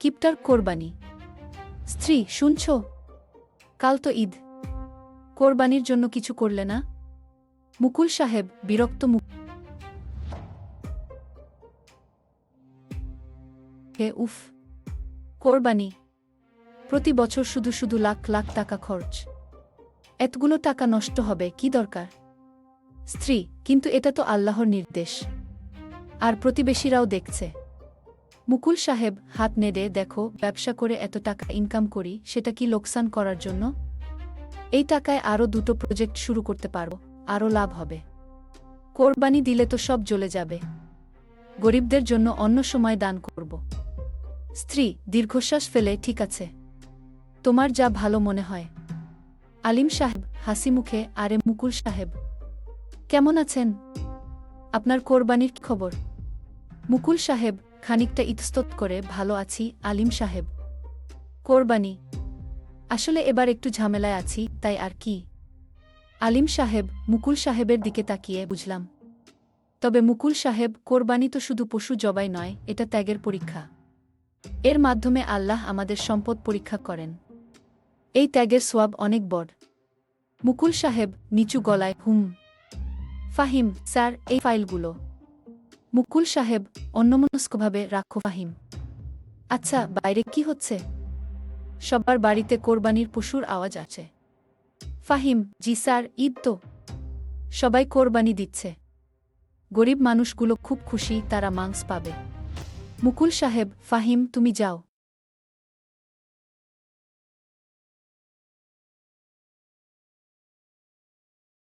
কিপটার কোরবানি। স্ত্রী, শুনছ? কাল তো ঈদ, কোরবানির জন্য কিছু করলে না? মুকুল সাহেব বিরক্ত মুখে উফ, কোরবানি, প্রতি বছর শুধু শুধু লাখ লাখ টাকা খরচ, এতগুলো টাকা নষ্ট হবে কি দরকার? স্ত্রী, কিন্তু এটা তো আল্লাহর নির্দেশ, আর প্রতিবেশীরাও দেখছে। মুকুল সাহেব হাত নেড়ে, দেখো, ব্যবসা করে এত টাকা ইনকাম করি, সেটা কি লোকসান করার জন্য? এই টাকায় আরও দুটো প্রজেক্ট শুরু করতে পারো, আরও লাভ হবে। কোরবানি দিলে তো সব জ্বলে যাবে, গরিবদের জন্য অন্য সময় দান করব। স্ত্রী দীর্ঘশ্বাস ফেলে, ঠিক আছে, তোমার যা ভালো মনে হয়। আলিম সাহেব হাসি মুখে, আরে মুকুল সাহেব, কেমন আছেন? আপনার কোরবানির কি খবর? মুকুল সাহেব খানিকটা ইতস্তত করে, ভালো আছি আলিম সাহেব। কোরবানি, আসলে এবার একটু ঝামেলায় আছি, তাই আর কি। আলিম সাহেব মুকুল সাহেবের দিকে তাকিয়ে, বুঝলাম। তবে মুকুল সাহেব, কোরবানি তো শুধু পশু জবাই নয়, এটা ত্যাগের পরীক্ষা। এর মাধ্যমে আল্লাহ আমাদের সম্পদ পরীক্ষা করেন। এই ত্যাগের সোয়াব অনেক বড়। মুকুল সাহেব নিচু গলায়, ফাহিম স্যার, এই ফাইলগুলো। মুকুল সাহেব অন্যমনস্কভাবে, রাখো ফাহিম। আচ্ছা, বাইরে কি হচ্ছে? সবার বাড়িতে কোরবানির পশুর আওয়াজ আছে। ফাহিম, জি স্যার, ঈদ তো, সবাই কোরবানি দিচ্ছে। গরিব মানুষগুলো খুব খুশি, তারা মাংস পাবে। মুকুল সাহেব, ফাহিম তুমি যাও,